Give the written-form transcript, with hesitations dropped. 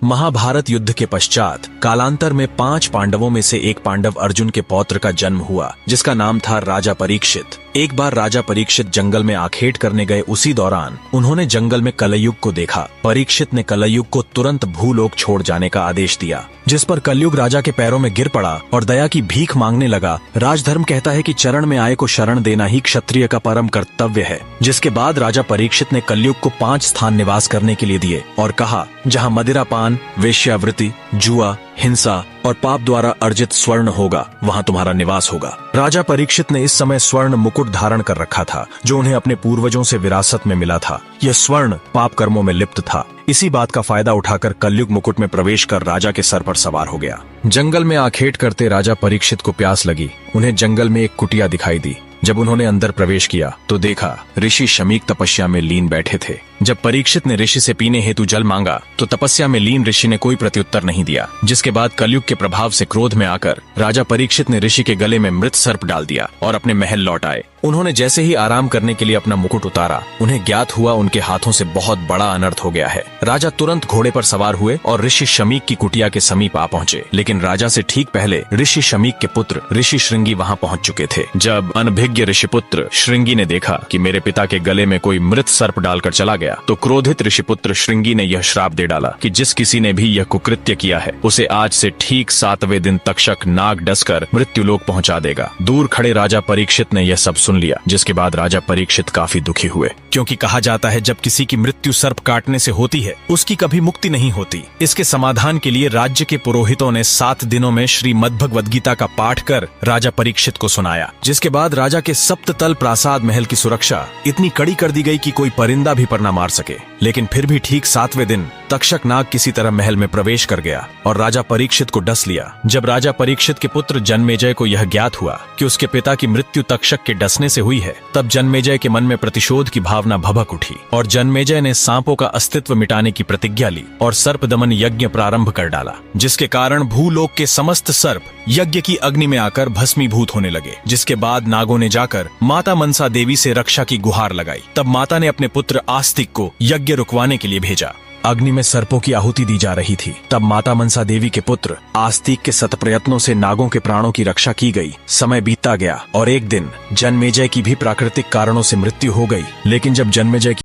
महाभारत युद्ध के पश्चात कालांतर में 5 पांडवों में से एक पांडव अर्जुन के पौत्र का जन्म हुआ, जिसका नाम था राजा परीक्षित। एक बार राजा परीक्षित जंगल में आखेट करने गए, उसी दौरान उन्होंने जंगल में कलयुग को देखा। परीक्षित ने कलयुग को तुरंत भूलोक छोड़ जाने का आदेश दिया, जिस पर कलयुग राजा के पैरों में गिर पड़ा और दया की भीख मांगने लगा। राजधर्म कहता है कि चरण में आए को शरण देना ही क्षत्रिय का परम कर्तव्य है। जिसके बाद राजा परीक्षित ने कलयुग को 5 स्थान निवास करने के लिए दिए और कहा, जहाँ मदिरापान, वेश्यावृत्ति, जुआ, हिंसा और पाप द्वारा अर्जित स्वर्ण होगा, वहाँ तुम्हारा निवास होगा। राजा परीक्षित ने इस समय स्वर्ण मुकुट धारण कर रखा था, जो उन्हें अपने पूर्वजों से विरासत में मिला था। यह स्वर्ण पाप कर्मों में लिप्त था। इसी बात का फायदा उठाकर कलयुग मुकुट में प्रवेश कर राजा के सर पर सवार हो गया। जंगल में आखेट करते राजा परीक्षित को प्यास लगी। उन्हें जंगल में एक कुटिया दिखाई दी। जब उन्होंने अंदर प्रवेश किया तो देखा ऋषि शमीक तपस्या में लीन बैठे थे। जब परीक्षित ने ऋषि से पीने हेतु जल मांगा तो तपस्या में लीन ऋषि ने कोई प्रत्युत्तर नहीं दिया। जिसके बाद कलयुग के प्रभाव से क्रोध में आकर राजा परीक्षित ने ऋषि के गले में मृत सर्प डाल दिया और अपने महल लौट आए। उन्होंने जैसे ही आराम करने के लिए अपना मुकुट उतारा, उन्हें ज्ञात हुआ उनके हाथों से बहुत बड़ा अनर्थ हो गया है। राजा तुरंत घोड़े पर सवार हुए और ऋषि शमीक की कुटिया के समीप आ पहुंचे। लेकिन राजा से ठीक पहले ऋषि शमीक के पुत्र ऋषि श्रृंगी वहां पहुंच चुके थे। जब अनभिज्ञ ऋषिपुत्र श्रृंगी ने देखा कि मेरे पिता के गले में कोई मृत सर्प डालकर चला गया, तो क्रोधित ऋषिपुत्र श्रृंगी ने यह श्राप दे डाला कि जिस किसी ने भी यह कुकृत्य किया है, उसे आज से ठीक 7वें दिन तक्षक नाग डसकर मृत्युलोक पहुंचा देगा। दूर खड़े राजा परीक्षित ने यह सब सुन लिया, जिसके बाद राजा परीक्षित काफी दुखी हुए, क्योंकि कहा जाता है जब किसी की मृत्यु सर्प काटने से होती है, उसकी कभी मुक्ति नहीं होती। इसके समाधान के लिए राज्य के पुरोहितों ने 7 दिनों में श्रीमद् भगवद गीता का पाठ कर राजा परीक्षित को सुनाया। जिसके बाद राजा के सप्ततल प्रासाद महल की सुरक्षा इतनी कड़ी कर दी गई कि कोई परिंदा भी पर न मार सके। लेकिन फिर भी ठीक 7वें दिन तक्षक नाग किसी तरह महल में प्रवेश कर गया और राजा परीक्षित को डस लिया। जब राजा परीक्षित के पुत्र जन्मेजय को यह ज्ञात हुआ कि उसके पिता की मृत्यु तक्षक के डसने से हुई है, तब जन्मेजय के मन में प्रतिशोध की भावना भभक उठी और जन्मेजय ने सांपों का अस्तित्व मिटाने की प्रतिज्ञा ली और सर्प दमन यज्ञ प्रारंभ कर डाला। जिसके कारण भूलोक के समस्त सर्प यज्ञ की अग्नि में आकर भस्मीभूत होने लगे। जिसके बाद नागों ने जाकर माता मनसा देवी से रक्षा की गुहार लगाई। तब माता ने अपने पुत्र आस्तिक को यज्ञ रुकवाने के लिए भेजा। अग्नि में सर्पों की आहुति दी जा रही थी। तब माता मनसा देवी के पुत्र आस्तिक के सत प्रयत्नों से नागों के प्राणों की रक्षा की गई। समय बीतता गया और एक दिन जन्मेजय की भी प्राकृतिक कारणों से मृत्यु हो गई। लेकिन जब जन्मेजय